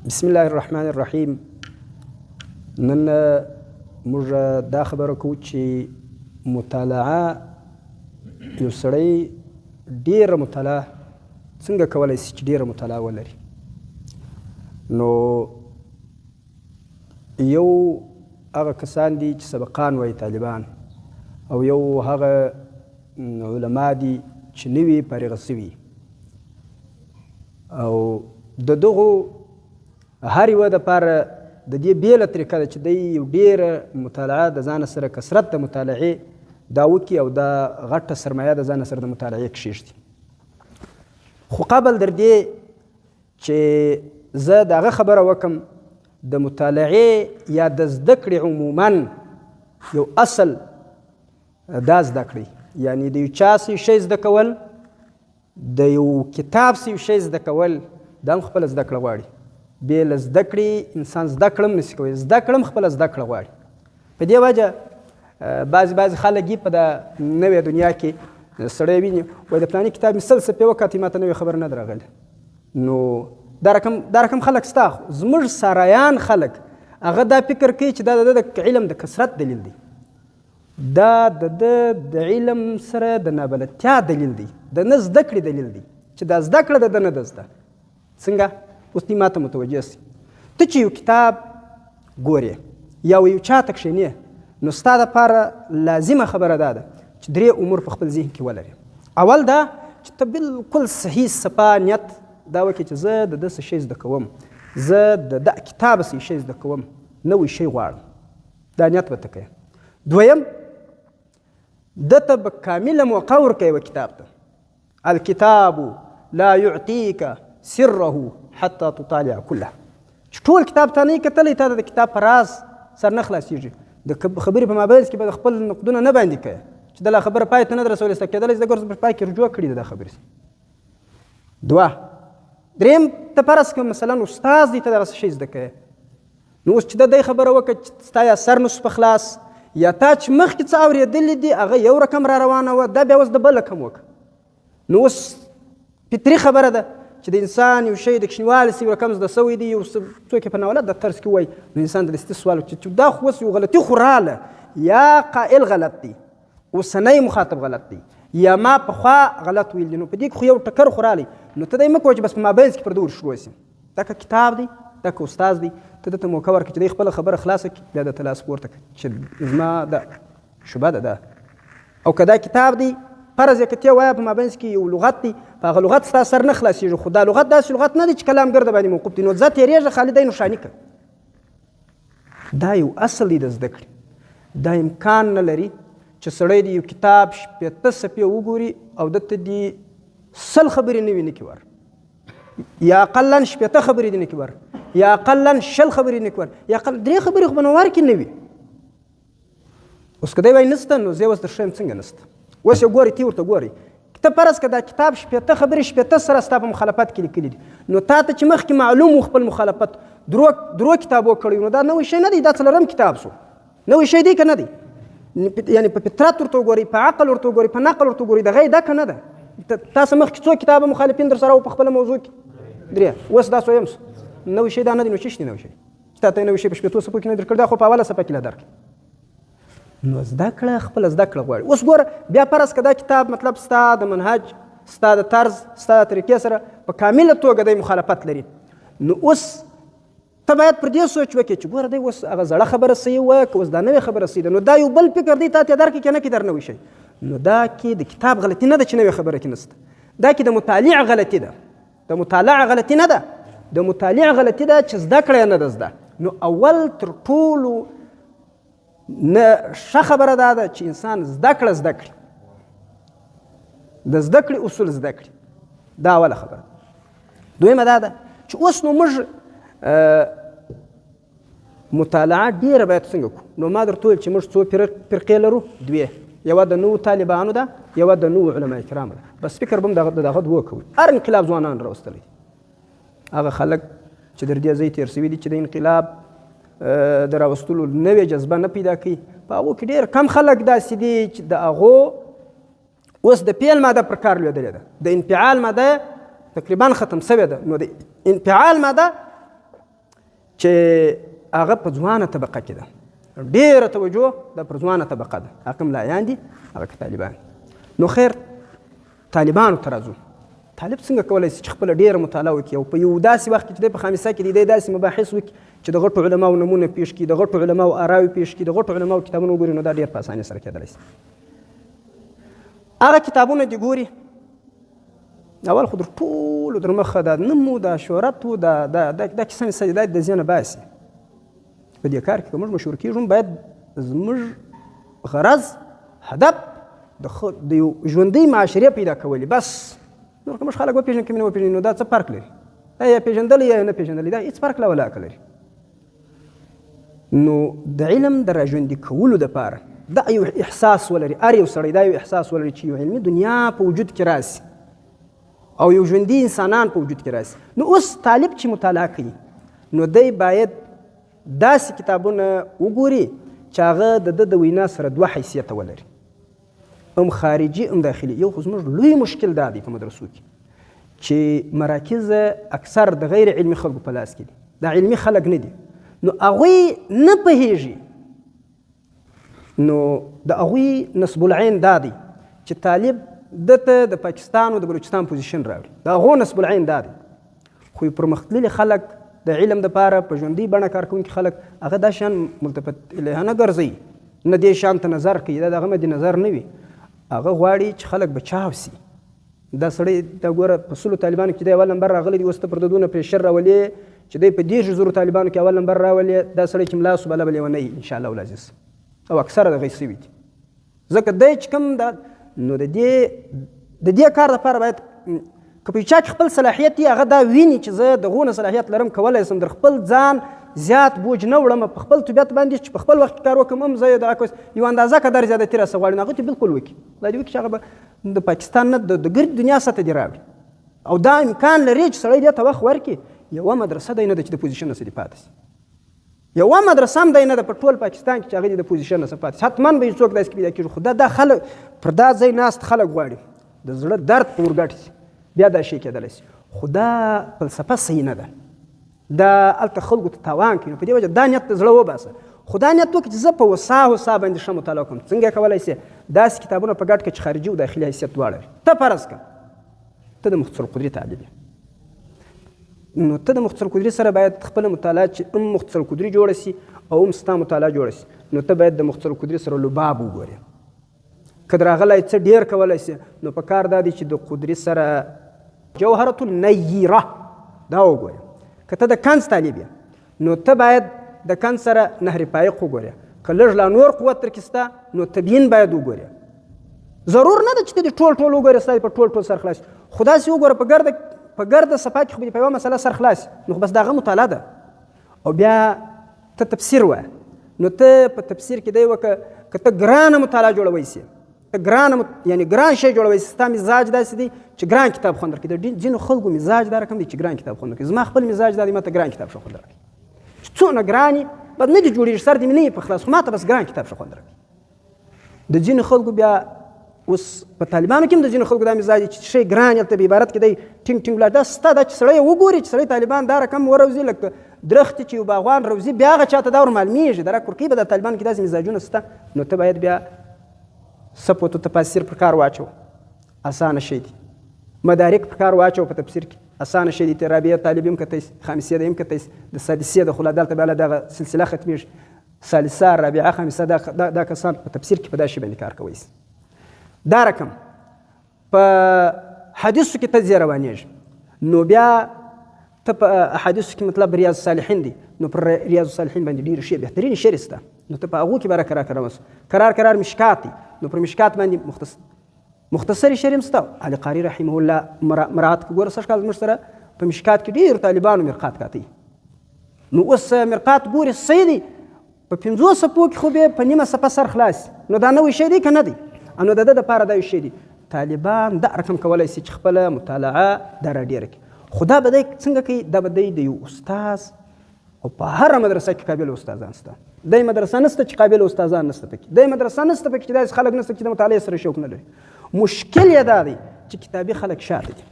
بسم الله الرحمن الرحیم. نن موږ دا خبره کوو چې مطالعه یو سړی ډېره مطالعه څنګه کولی شي چې ډېره مطالعه ولري. نو یو هغه کسان دي چې سبقان وایي طالبان، او یو هغه علما دي چې نوي فارغه سوي، او د دغو هر یوه دپاره د دې بېله طریقه ده چې دی یو ډېره مطالعه د ځانه سره کثرت د مطالعې دا وکړي او دا غټه سرمایه د ځانه سره د مطالعې کښېږدي. خو قبل در دې چې زه د هغه خبره وکړم، د مطالعې یا د زده کړې عموما یو اصل دا زده کړئ، یعنی د یو چا څه شی زده کول، د یو کتاب څه شی زده کول، دا هم خپله زده کړه غواړي. بې له زده کړې انسان زده کړه هم نشي کولی، زده کړه هم خپله زده کړه غواړي. په دې وجه بعضې خلک په د نوې دنیا کې سړی ویني وایي د فلاني کتاب مې سل صفحې وکتې ما ته نوې خبره نه ده راغلې. نو دا رقم خلک ستا، زموږ سرایان خلک هغه دا فکر کوي چې دا د ده د علم د کثرت دلیل دی، دا د ده د علم سره د نابلدتیا دلیل دی، د نه زده کړې دلیل دی، چې دا زده کړه د ده نه ده زده. څنګه؟ اوس دې ما ته متوجه سي. ته چې یو کتاب ګورې یا یو چا ته کښېنې، نو ستا دپاره لازمه خبره دا ده چې 3 امور په خپل ذهن کې ولرې. اول دا چې ته بالکل صحیح صفا نیت دا وکړې چې زه د ده څه شی زده کوم، زه د ده کتاب څه شی زده کوم، نوی شی غواړم. دا نیت به ته کوې. دویم، ده ته به کامله موقع ورکوې یوه کتاب ته. الکتاب لا یعطیک سره حتی تطالع کله. چې ټول کتاب ته نه یې کتلی، تا د کتاب په راز سر نه خلاصېږي. د خبرې په مابینځ کې به د خپل نقدونه نه باندې کوې چې دا خبره پای ته نه ده رسولی، سته کېدلی چې د ګرځ په پای کې رجوع کړي دا خبرې. دریم، ته فرض کړه مثلا استاد دی، ته دغه څه شی زده کوې، نو اوس چې دی خبره وکړه چې ستا یا سر نسو په خلاص، یا تا چې مخکې څه اورېدلي دي هغه یو رقم را روانه وه، دا بیا اوس د بل رقم وکړه. نو اوس فطري خبره ده چې د انسان یو شی د کوچنیوالي سه یو رقم زده سوی دی، یو څوک یې په ناولت د طرز کې وایي، نو انسان د دستي سوال چې دا خو اوس یو غلطي خو راله، یا قائل غلط دی، اوسنی مخاطب غلط دی، یا ما پخوا غلط ویل دي، نو په دې کې خو یو ټکر خو رالی، نو ته دا یې مه کوه چې بس په مابینځ کې پر ده ورشروع سي. دا که کتاب دی، دا که استاد دی، ته ده ته موقع ورکړه چې دی خپله خبره خلاصه کړي، بیا درته لاس پورته کړه چې زما دا شبه ده. او که دا کتاب دی، فرض یې که ته وایه په مابینځ کې یو لغت دی، په هغه لغت ستا سر نه خلاصېږي، خو دا لغت داسې لغت نه دی چې کلام ګرده باندې موقوف دی، نو ځه تېرېږه خالي دی نوشاني کړه. دا یو اصل دی د زده کړې. دا امکان نه لري چې سړی د یو کتاب 80 صفحې وګوري او دته دې 100 خبرې نوي نه کړي ور، یا اقلا 80 خبرې دې نه کړي ور، یا اقلا 20 خبرې نه کړي ور، یا اقلا 3 خبرې خو به نو ورکړي نه وي. اوس که دی وایي نسته، نو زه اوس در ښیم څنګه نسته. اوس یو ګورې، تی ورته ګورې، ته فرض که دا کتاب 80 خبرې 80 سره ستا په مخالفت کې لیکلي دي، نو تا ته چې مخکې معلوم و خپل مخالفت درو کتابو کړی، نو دا نوی شی نه دی، دا څلورم کتاب سو. نوی شی دی که نه دی؟ یعنی په فطرت ورته وګورئ، په عقل ورته وګورئ، په نقل ورته وګورئ، دغه یې ده که نه ده؟ تاسو مخکې څو کتابه مخالفین در سره و په خپله موضوع کې؟ 3. اوس دا څویم سو. نوی شی دا نه دی، نو څه شي نوی شی؟ چې تا ته یې نوی شی په 80 صفحو کې نه درکړ، دا خو په اوله صفحه کې لا درکړي. نو زده کړه خپله زده کړه غواړي. اوس ګوره، بیا فرض که دا کتاب مطلب ستا د منهج، ستا د طرز، ستا د طریقې سره په کامله توګه دی مخالفت لري، نو اوس ته باید پر دې سوچ وکړې چې ګوره دی اوس هغه زړه خبره صحیح وه که اوس دا نوې خبره صحیح ده، نو دا یو بل فکر دی تا ته درکړي که نه کړي در نوی شی. نو دا کې د کتاب غلطي نه ده چې نوې خبره کې نشته، دا کې د مطالعه غلطي ده. د مطالعه غلطي نه ده، د مطالعه غلطي ده چې زده کړه یې نه ده زده. نو اول تر ټولو نه ښه خبره دا ده چې انسان زده کړي، د زده کړې اصول زده کړي. دا اوله خبره. دویمه دا ده چې اوس نو موږ مطالعه ډېره باید څنګه کړو. نو ما درته وویل چې موږ څو فرقې لرو، 2، یوه د نوو طالبانو ده، یوه د نوو علما کرامو ده. بس فکر به هم دغه 2 کوو. هر انقلاب ځوانان راوستلی دي، هغه خلک چې در دې ځای تېر سوي دي چې د انقلاب د راوستلو نوې جذبه نه پیدا کوي، په هغو کې ډېر کم خلک داسې دي چې د هغو اوس د فعل ماده پر کار لوېدلې ده، د انفعال ماده تقریبا ختم شوې ده. نو د انفعال ماده چې هغه په ځوانه طبقه کې ده، ډېره توجه دا پر ځوانه طبقه ده، هغه ملایان دي، هغه که طالبان. نو خیر طالبانو ته راځو. طالب څنګه کولی شي چې خپله ډېره مطالعه وکړي او په یو داسې وخت کې چې دی په خامسه کې دی داسې مباحث وکړي چې د غټو علماو نمونه پیش کړي، د غټو علماو آراوې پیش کړي، د غټو علماو کتابونه وګوري، نو دا ډېر په اسانۍ سره کېدلی شي. هغه کتابونه دې ګوري، اول خو در ټولو در مخه دا نوم و، دا شهرت و، دا کیسه مې څه د ذهنه باسي. په دې کار کې که موږ مشهور کېږو، باید زموږ غرض هدف د یو ژوندۍ معاشرې پیدا کولی، بس نور که موږ خلک وپېژنو که مې نه وپېژني، نو دا څه فرق لري؟ دا یا پېژندلی یا نه پېژندلی، دا هېڅ فرق له ولاکه لري. نو د علم د راژوندي کولو دپاره دا یو احساس ولري، هر یو سړی دا یو احساس ولري چې یو علمي دنیا په وجود کې راسي او یو ژوندي انسانان په وجود کې راسي. نو اوس طالب چې مطالعه کوي، نو دی باید داسې کتابونه وګوري چې هغه د ده د وینا سره دوه حیثیته ولري، هم خارجي هم داخلي. یو خو زموږ لوی مشکل دا دی په مدرسو کې چې مراکز اکثر د غیر علمي خلکو په لاس کې دي، دا علمي خلک نه دي، نو هغوی نه پوهېږي. نو د هغوی نصب العین دا دی چې طالب دته د پاکستان او د بلوچستان پوزیشن راوړي، د هغو نصب العین دا دی. خو پرمختللي خلک د علم دپاره په ژوندۍ بڼه کار کوونکي خلک هغه دا شان ملتفت الیها نه ګرځوي، نه دې شان ته نظر کوي، دا د هغه مد نظر نه وي. هغه غواړي چې خلک بچاو سي. دا سړی دا ګوره په سلو طالبانو کې دی اول نمبر راغلی دی، اوس ته پر دونه پرېشر راولې چې دی په 10,000 طالبانو کې اول نمبر راولې. دا سړی چې ملا سو بله به لیونی انشاءالله العزیز، او اکثره د هغې سوي دي. ځکه دی چې کوم دا نو د دې کار دپاره باید که په چا کې خپل صلاحیت وي، هغه دا ویني چې زه د هغو نه صلاحیت لرم، کولی شم در خپل ځان زیات بوج نه وړم، په خپل طبیعت باندې چې په خپل وخت کې کار وکړم، هم زه یو اندازه قدر زیادتي راسه غواړي، نو هغه ته بلکل وکړي. دا دې وکړي چې هغه به د پاکستان نه د ګرد دنیا سطح دې راوړي، او دا امکان لري چې سړی دې ته وخت ورکړي. یوه مدرسه دی نه ده چې د پوزیشن نه څه دې پاتې شي، یوه مدرسه هم دی نه ده په ټول پاکستان کې چې هغه دې د پوزیشن نه څه پاتې شي. حتما به یو څوک داسې پیدا کېږي، خو دا خلک پر دا ځای ناست خلک غواړي د زړه درد په ورګټ شي، بیا دا شی کېدلی شي. خو دا فلسفه صحیح نه ده، دا هلته خلکو ته تاوان کوي. په دې وجه دا نیت د زړه وباسه، خو دا نیت وکړه چې زه په وسا باندې ښه مطالعه کوم. څنګه کولی شي داسې کتابونه په ګډ کړه چې خارجي او داخلي حیثیت دواړه وي. ته فرض کړه ته د مختصر القدري طالب یې، نو ته د مختصر القدري سره باید خپله مطالعه چې هم مختصر القدري جوړه شي او هم ستا مطالعه جوړه شي، نو ته باید د مختصر القدري سره لباب وګورې. که در راغلی څه ډېر کولی شي، نو په کار دا دی چې د قدري سره جوهرة النیره دا وګورې. که ته د کنز طالب یې، نو ته باید د کنز سره نهر پایق وګورې. که لږ لا نور قوت در کې سته، نو تبیین باید وګورې. ضرور نه ده چې ته دې ټول وګورې، ستا دې په ټول سر خلاص. خو داسې وګوره په ګرده صفحه کې خو دې په یوه مسله سر خلاص، نو خو بس د هغه مطالعه ده. او بیا ته تفسیر وایه، نو ته په تفسیر کې دی وکړه که ته ګرانه مطالعه جوړوی سي، ته یعنې ګران شی جوړوی سي، ستا مزاج داسې دی چې ګران کتاب خوند درکړي. د ځینو خلکو مزاج دا رقم دی چې ګران کتاب خوند درکړي. زما خپل مزاج دا دی ما ته ګران کتاب ښه خوند درکړي. چې څونه ګران یي بد نه دي جوړېږي، سر دې مې نه وي په خلاص، خو ما ته بس ګران کتاب ښه خوند درکړي. د ځینو خلکو بیا اوس په طالبانو کې هم د ځینو خلکو دا مزاج دی چې شی ګران هلته په عبارت کې دی ټینګ ولاړ. دا ستا دا چې سړی وګوري چې سړی طالبان دا رقم وروځي لکه درختې چې یو باغوان روځي، بیا هغه چاته دا ورمعلومېږي. دا راکورکۍ به د طالبانو کې داسې مزاجونه شته. نو ته باید بیا سپوت و تفاسیر پر کار واچو، اسانه شی دی. مدارک پر کار واچو په تفسیر کې، اسانه شی دی. رابعه طالب هم کتی، خامسیه ده هم کتی، د سادسیه ده خو لا دلته بیا دغه سلسله ختمېږي. ثالثه، رابعه، خامسه دا کسان په تفسیر کې په دا شی باندې کار کوی شي. دا رقم په حدیثو کې ته ځې روانېږي، نو بیا ته په احادیثو کې مطلب ریاض الصالحین دی، نو پر ریاض الصالحین باندې ډېرې ښې بهترینې شعرې شته، نو ته په هغو کې به راکرار مشکات دی، نو پر مشکات باندې مختصرې شعرې هم شته. علي قاري رحمه الله مراعات که ګوره سږ کال زموږ سره په مشکات کې ډېرو طالبانو مرقات کاتی. نو اوس مرقات ګورې صحیح دی، په 500 صفحو کې خو بیا په نیمه صفحه سر خلاص، نو دا نوی شی دی که نه دی؟ نو د ده دپاره دا یو شی دی. طالبان دا رقم کولی شي چې خپله مطالعه دا راډېره کړي. خو دا به دی څنګه کوي؟ دا به دی د یو استاز، او په هره مدرسه کې قابل استادان شته. دی مدرسه نشته چې قابل استادان نشته پکې، دی مدرسه نشته پکې چې داسې خلک نشته چې د مطالعې سره شوق نه لري. مشکل یې دا دی چې کتابي خلک شاته دي.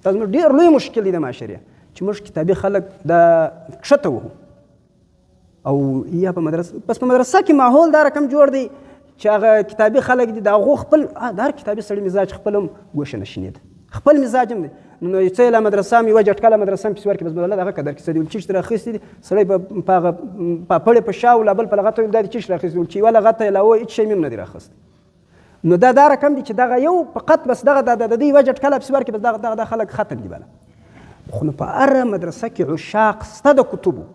دا زموږ ډېر لوی مشکل دی د معاشرې، چې موږ کتابي خلک دا کښته وو او یا په مدرسه کې ماحول دا رقم جوړ دی چې هغه کتابي خلک دي د هغو خپل د هر کتابي سړي مزاج خپل هم ګوښه نشینې ده خپل مزاج هم دی نو څه یې له مدرسه مې یوه جټکله مدرسه مې پسې ورکړې بس بدله دغه قدر کیسه دي ول چیشت راخیستې دي سړی په هغه پاپړې په شا ولا بل په لغته ویل دا دې چیشت راخیستې ول چې یوه لغته یې علاوه هېڅ شی مې هم نه دي راخیستی نو دا رقم دی چې دغه یو فقط بس دغه د دې یوه جټکله پسې ورکړې بس دغه خلک ختم دي بله خو نو په هره مدرسه کې عشاق سته د کتبو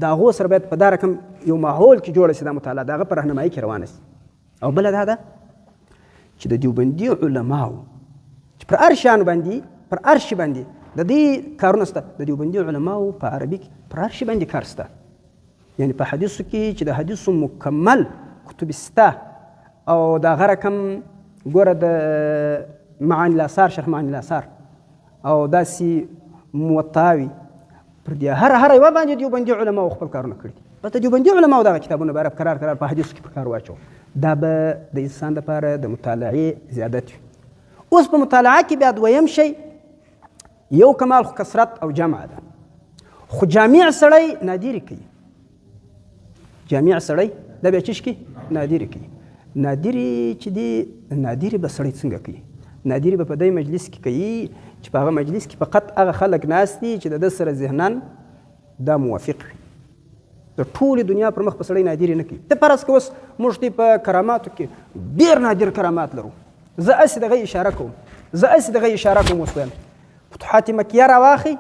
د هغو سره باید په دا رقم یو ماحول کې جوړه شي دا مطالعه د هغه په رهنمایي کې روانه شي او بله دا ده چې د دیوبندي علماو چې پر هر شیانو باندې پر هر شي باندې د دې کارونه شته د دیوبندي علماو په عربي کې پر هر شي باندې کار شته یعنی په حدیثو کې چې د حدیثو مکمل کتب شته او د هغه رقم ګوره د معانی الاثار شرح معانی الاثار او داسې موطاوي پر دې هر یوه باندې دیوبندي علماو خپل کارونه کړي دي بس د دیوبندي علماو دغه کتابونه به کرار په حدیثو کې په کار واچو دا به د انسان لپاره د مطالعې زیادت وي اوس په مطالعه کې بیا دویم شی یو کمال خو کثرت او جمع ده خو جامع سړی نادري کوي جامع سړی دا بیا چیش کوي نادري کوي نادري چې دی نادري به سړی څنګه کوي نادري به په دې مجلس کې کوي چې په هغه مجلس کې فقط هغه خلک ناست دي چې د ده سره ذهناً دا موافق وي د ټولې دنیا پر مخ په سړی نادري نه کوي ته فرض که اوس موږ دې په کراماتو کې ډېر نادر کرامات لرو زه هسې دغه اشاره کوم اوس وایم فتوحات مکیه راواخی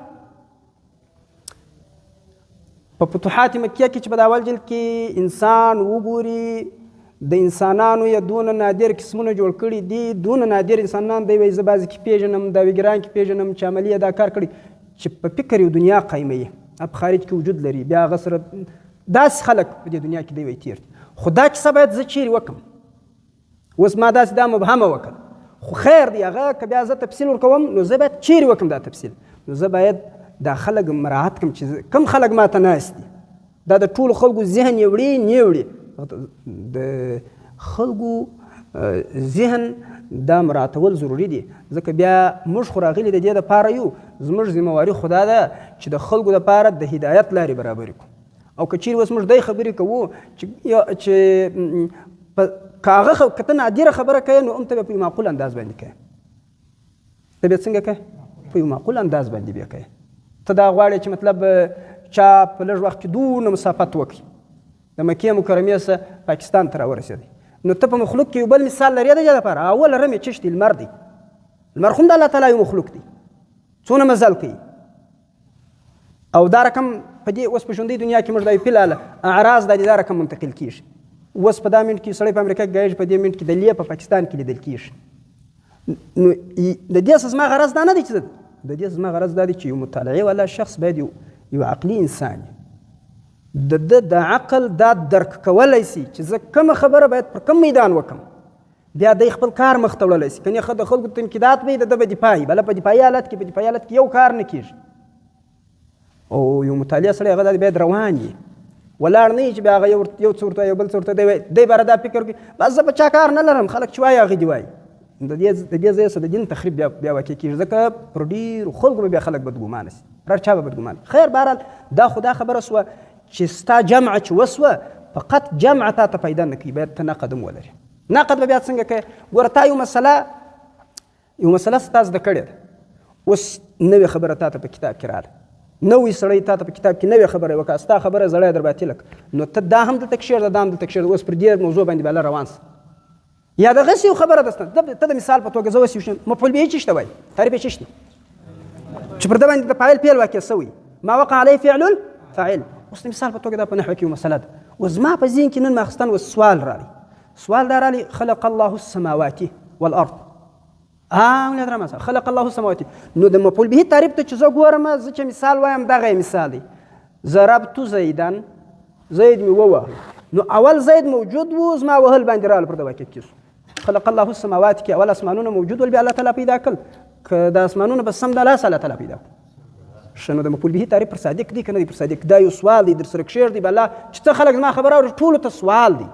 په فتوحات مکیه کې چې په اول جلد کې انسان وګوري د انسانانو یې دونه نادر قسمونه جوړ کړي دي دونه نادر انسانان دی وایي زه بعضې کې پېژنم د ویګران کې پېژنم چې عملي دا کار کړي چې په فکر یو دنیا قایموي په خارج کې وجود لري بیا هغه سره داسې خلک په دې دنیا کې دی وایي تېر دي خو دا کیسه باید زه چیرې وکړم اوس ما داسې دا مبهمه وکړه خو خیر دی هغه که بیا زه تفصیل ورکوم نو زه باید چیرې وکړم دا تفصیل نو زه باید دا خلک مراعات کړم چې کوم خلک ماته ناست دي دا د ټولو خلکو ذهن یې وړي نه وړي د خلکو ذهن دا مراعاتول ضروري دي ځکه بیا موږ خو راغلي د دې دپاره یو زموږ ذمهواري خو دا ده چې د خلکو دپاره د هدایت لارې برابرې کړو او که چیرې اوس موږ دی خبرې کوو چې که هغه که ته نادره خبره کوې نو هم ته بیا په یو معقول انداز باندې کوې ته بیا څنګه کوې په یو معقول انداز باندې بیا کوې ته دا غواړې چې مطلب چا په لږ وخت کې دونه مسافت وکړي د مکې مکرمې څخه پاکستان ته راورسېدی نو ته په مخلوق کې یو بل مثال لرې د دې لپاره اول رمې چش دی لمر دی لمر خو هم د الله تعالی یو مخلوق دی څونه مزل کوي او دا رقم په دې اوس په ژوندۍ دنیا کې موږ دا یو فلال اعراض دا رقم منتقل کېږي اوس په دا منټ کې سړی په امریکا کې ګایږي په دې منټ کې د لیه په پاکستان کې لیدل کېږي نو د دې څه زما غرض دا نه دی چې د دې زما غرض دا دی چې یو مطالعې والا شخص باید یو عقلي انسان د عقل دا درک کولی شي چې زه کومه خبره باید پر کوم میدان وکړم بیا دی خپل کار مخ ته وړلی شي کنې د خلکو تنقیدات به د ده به دفاع وي بله په دفاعي حالت کې یو کار نه کېږي او یو مطالعه سړی هغه باید روان وي ولاړ نه چې بیا هغه یو څه ورته یو بل څه ورته دی باره دا فکر وکړي بس زه په چا کار نه لرم خلک چې وایي هغه دې وایي د دې ځایه څه د دین تخریب بیا واقع کېږي ځکه پر ډېرو خلکو به بیا خلک بدګمانه شي پر هر چا به بدګمانه خیر بهرحال دا خو دا خبره سوه چې ستا جمع چې وسوه فقط جمع تا ته پیدا نه کوي باید ته نقد هم ولرې نقد به بیا څنګه کوې ګوره تا یو مسله ستا زده کړې ده اوس نوې خبره تا ته په کتاب کې راغله نوی سړی تا ته په کتاب کې نوې خبره وکړه ستا خبره زړی در باطله نو ته دا هم دلته کښېږده دا هم دلته کښېږده اوس پر دې موضوع باندې بیا روان سه یا دغسې یو خبره ده ته د مثال په توګه زه اوس یو مفعول به چی شته وایي تعریف یې چی شته چې پر ده باندې د فاعل فعل واقع سوی ما وقع علیه فعل الفاعل اوس د مثال په توګه دا په نحوه کې یو مسله ده اوس زما په ذهن کې نن ماخستن اوس سوال راغلی خلق الله السماوات والارض خلق الله السماوات نو د مفعول به تعریف ته چې زه ګورم زه چې مثال وایم دغه مثال دی ضربت زیدن زید مې ووهل نو اول زید موجود و زما وهل باندې راغله پر د واقع کېږي خلق الله السماوات کې اول اسمانونه موجود ول بیا الله تعالی پیدا کړل که د اسمانونه به سم د الله تعالی پیدا کړل ښه نو د مفعول به تعریف پر صادق دی که نه دی پر صادق دا یو سوال دی در سره کښېږدي به الله چې څه خلک زما خبره اوري ټولو ته سوال دی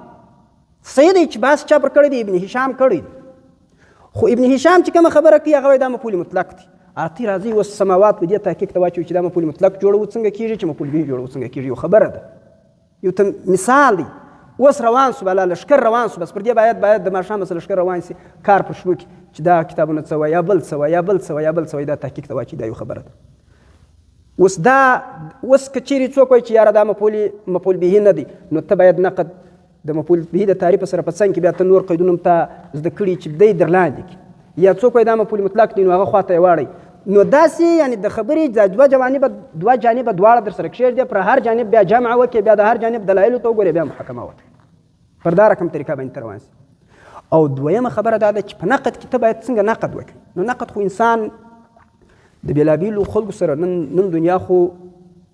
صحیح دی چې بحث چا پر کړی دی ابن هشام کړی دی خو ابن هشام چې کومه خبره کوي هغه دا مفعول مطلق دی اتي راځي اوس سماوات په دې تحقیق ته واچوي چې دا مفعول مطلق جوړو څنګه کېږي چې مفعول به جوړو څنګه کېږي. یو خبره ده، یو مثال دی. اوس روان سو بلا لشکر روان سو، بس پر دې باید د ماښام سره لشکر روان سي، کار پر شروع کړي چې دا کتابونه څه وایي یا بل څه وایي یا بل څه وایي یا بل څه وایي، دا تحقیق ته واچوي. دا یو خبره ده. اوس که چیرې څوک وایي چې یاره دا مفعول به نه دی، نو ته باید نقد د مفعول به د تعریف سره په څنګ کې بیا ته نور قیدونه هم ته زده کړي چې دی در لاندې کړي. یا څوک وایي دا مفعول مطلق دی، نو هغه خواته یې واړئ. نو داسې یعنې د خبرې دوه جانبه دواړه در سره کښېږدي، پر هر جانب بیا جمع وکړي، بیا د هر جانب دلایلو ته وګورې، بیا محاکمه وکړي. پر دا رقم طریقه باندې ته روان سي. او دویمه خبره دا ده چې په نقد کې ته باید څنګه نقد وکړي. نو نقد خو انسان د بېلابېلو خلکو سره نن دنیا خو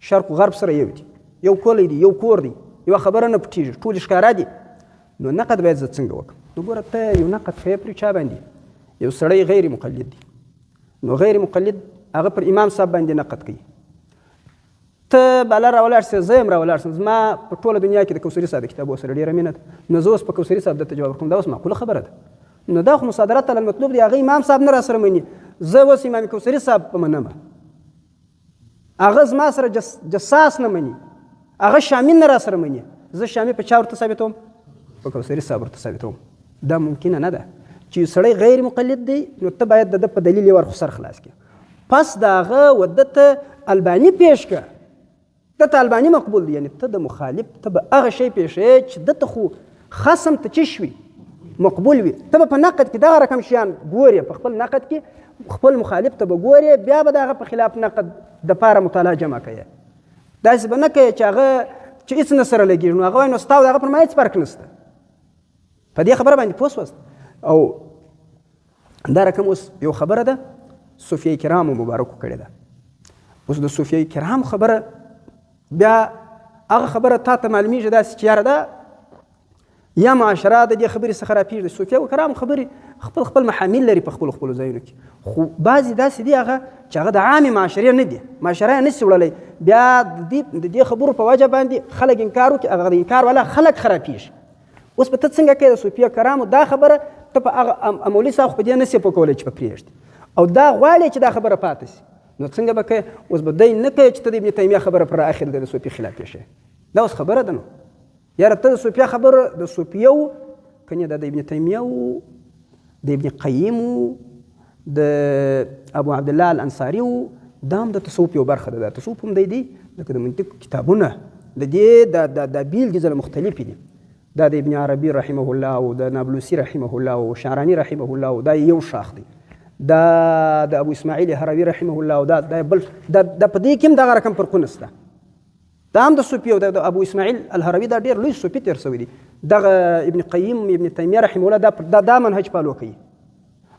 شرق و غرب سره یو دي، یو کلی دی، یو کور دی، یوه خبره نه پټېږي، ټولې ښکاره دي. نو نقد باید زه څنګه وکړم؟ نو ګوره ته یو نقد کوې پرې چا باندې؟ یو سړی غیر مقلد دی، نو غیر مقلد هغه پر امام صاحب باندې نقد کوي. ته بالا راولاړ سې، زه یم راولاړ سم، زما په ټوله دنیا کې د کوثري صاحب د کتابو سره ډېره مینه ده، نو زه اوس په کوثري صاحب درته جواب ورکوم. دا اوس معقوله خبره ده؟ نو دا خو مصادرت علی المطلوب دی. هغه امام صاحب نه را سره مني، زه اوس امام کوثري صاحب په منمه. هغه زما سره جساس نه مني، هغه شامي نه را سره مني، زه شامي په چا ورته ثابتوم؟ په کوثري صاحب ورته ثابتوم. دا ممکنه نه ده چې یو سړی غیر مقلد دی، نو ته باید د ده په دلیل یې ورخو سر خلاص کړې. پس د هغه و ده ته الباني پیش کړه، ده ته الباني مقبول دی. یعنې ته د مخالف ته به هغه شی پیښوې چې ده ته خو خصم ته چش وي، مقبول وي. ته به په نقد کې دغه رقم شیان ګورې، په خپل نقد کې خپل مخالف ته به ګورې، بیا به د هغه په خلاف نقد دپاره مطالعه جمع کوې. داسې به نه کوې چې هغه چې هېڅ نه سره لګېږي، نو هغه وایي نو ستا او د هغه پر ما هېڅ فرق نشته. په دې خبره باندې پوه شوست؟ او دا رقم اوس یو خبره ده صوفیه کرامو مبارکو کړې ده. اوس د صوفیه کرامو خبره بیا هغه خبره تا ته معلومیږي داسې چې یاره ده یا معاشره د دې خبرې څخه راپېږدي. صوفیه کرامو خبرې خپل محامل لري په خپلو ځایونو کې، خو بعضې داسې دي هغه چې هغه د عامې معاشرې نه دي، معاشره یې نشي وړلی. بیا د دې خبرو په وجه باندې خلک انکار وکړي، هغه د انکار والا خلک خرابېږي. اوس به ته څنګه کوې د صوفیه کرامو دا خبره ته په هغه مولوي صاحب خو په دې نشي پوه کولی چې په پرېږدي، او دا غواړي چې دا خبره پاتې سي. نو څنګه به کوې؟ اوس به دی نه کوې چې ته د ابن تیمیه خبره پر اخر د صوفي خلاف پیښې. دا اوس خبره ده. نو یاره ته د صوفیه خبره د صوفیه و کنې دا د ابن تیمیه و د ابن قیم و د ابو عبدالله الانصاري و، دا هم د تصوف یو برخه ده. دا تصوف هم دی لکه د منطق کتابونه د دې دا بیلګې ځله مختلفې دي. دا د ابن عربي رحمه الله او د نابلوسي رحمه الله او شعراني رحمه الله او دا یو شاخ دی. دا د ابو اسماعیل هروي رحمه الله او دا بل دا په دې کې هم دغه رقم فرقونه شته. دا هم د صوفي او د ابو اسماعیل الهروي دا ډېر لوی صوفي تېر شوی دی. دغه ابن قیم ابن تیمیه رحمه الله دا منهج فالو کوي،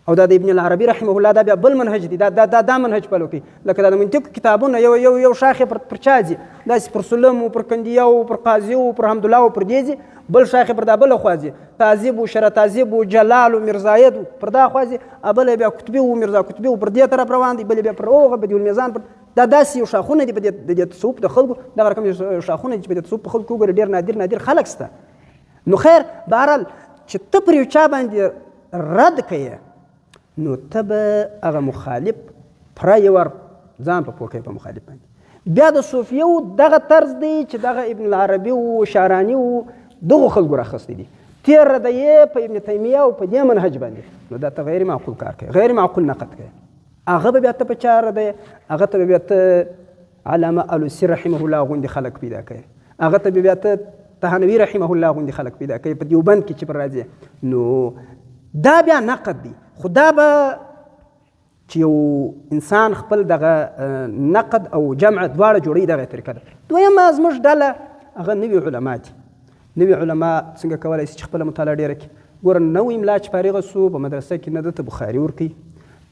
او دا د ابن العربي رحمه الله دا بیا بل منهج دی. دا منهج فالو کوي. لکه دا د منطق کتابونه یو شاخ پر چا ځي، داسې پر سلم او پر کندیه او پر قاضي او پر حمدالله او پر دې ځي، بل شاخ پر دا بله خوا ځي، تعذیب و شره تعذیب و جلال و مرزاید پر دا خوا ځي، بله بیا کتبي و مرزا کتبي و پر دې طرف روان دی، بلې بیا پر هغه بدیع المیزان پر دا داسې یو شاخونه دي د دې تصوف د خلکو. دغه رقم شاخونه دي چې په دې تصوف په خلکو وګورې ډېر نادر خلک شته. نو خیر بهرحال چې ته پر یو چا باندې رد کوې، نو ته به هغه مخالف پوره یې ور ځان په پوه کوې په مخالف باندې. بیا د صوفیو دغه طرز دی چې دغه ابن العربي و شعراني و دغو خلکو راخستی دي، تېر رده یې په ابن تیمیه او په دې منهج باندې. نو دا ته غیر معقول کار کوي، غیر معقول نقد کوي. هغه به بیا ته په چا رده یې، هغه ته به بیا ته علامه الوسي رحمه الله غوندې خلک پیدا کوي، هغه ته به بیا ته تهانوي رحمه الله غوندې خلک پیدا کوي په دیوبند کې چې پر راځي. نو دا بیا نقد دی. خو دا به چې یو انسان خپل دغه نقد او جمع دواړه جوړوي، دغه طریقه ده. دویمه زموږ ډله هغه نوي علما دي. نوي علما څنګه کولی شي چې خپله مطالعه ډېره کړي. ګوره نوی ملا چې فارغه سو په مدرسه کې نه ده ته بخاري ورکوي،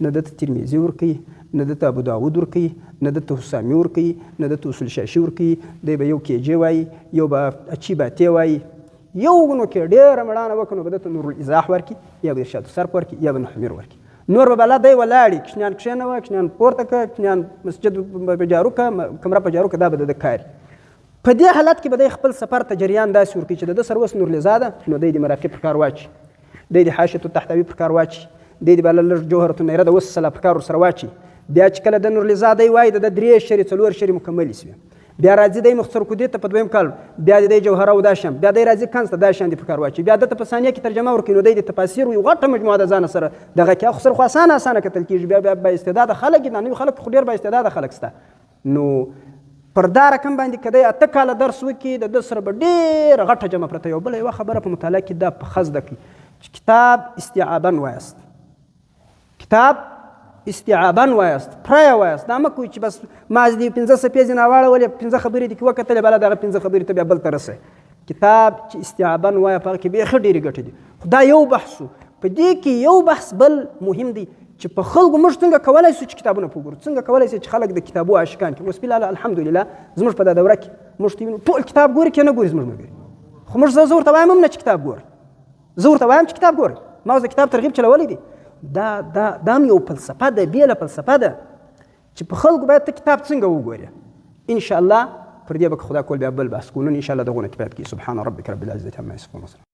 نه ده ته ترمذي ورکوي، نه ده ته ابو داود ورکوي، نه ده ته حسامي ورکوي، نه ده ته اصول شاشي ورکوي. دی به یو کیجې وایي، یو به اچي باتې وایي، یو نو کې ډېره مړانه وکړو نو به ده ته نور الایضاح ورکړي، یا به ارشاد الصرف ورکړي، یا به نحمیر ورکړي. نور به بلا دی ولاړي، کشنیان کښېنوه، کشنیان پورته کړه، کشنیان مسجد په جارو کړه، کمره په جارو کړه. دا به د ده کار. په دې حالت کې به دی خپل سفر ته جریان داسې ورکړي چې د ده سره اوس نورالزا ده، نو دی د مراقي پر کار واچي، دی د حاشیة التحتوي پر کار واچي، دی د بالا لږ جوهرة النیره د وسله پر کار ورسره واچي، بیا چې کله د نورلیزا دی وایي د 3 شرې 4 شرې مکملې شوې، بیا راځي دی مختصر کودې ته په 2م کال، بیا د دی جوهره او دا شان، بیا دی راځي کنز ته دا شان دی په کار واچي، بیا دته په ثانیه کې ترجمه ورکوي، نو دی د تفاسیر وي غټه مجموعه د ځان سره دغه کې خو سره خو اسانه کتل کېږي، بیا با استعداده خلک دي، نوي خلک خو ډېر با استعداده خلک شته. نو پر دا رقم باندې که دی 8 کاله درس وکړي د ده سره به ډېره غټه جمع پرته. یو بله یوه خبره په مطالعه کې دا په ښه زده کړي چې کتاب استیعابا وایست، کتاب استیعابا وایست، پرایه وایست. دا مه کوئ چې بس ما دې 15 صفحې ځینې واړولې 15 خبرې دې کې وکتلې بله دغه 15 خبرې ته بیا بل ته رسئ. کتاب چې استیعابا وایه په هغه کې بیخي ډېرې ګټې دي. خو دا یو بحث و. په دې کې یو بحث بل مهم دی چې په خلکو موږ څنګه کولی شو چې کتابونه په وګورو، څنګه کولی شو چې خلک د کتابو عاشقان کړي. اوس فلحال الحمدلله زموږ په دا دوره کې موږ ټول کتاب ګوري که نه ګوري زموږ ملګري، خو موږ زه ورته وایم هم نه چې کتاب ګوره، زه ورته وایم چې کتاب ګوره. ما اوس د کتاب ترغیب چلولی دی. دا هم یو فلسفه ده، بېله فلسفه ده چې په خلکو باید ته کتاب څنګه وګورې. انشاءالله پر دې به که خدا کول بیا بل بحث کوو. نن انشاءالله دغونه کفایت کړي. سبحان ربک رب العزة عما یصفون.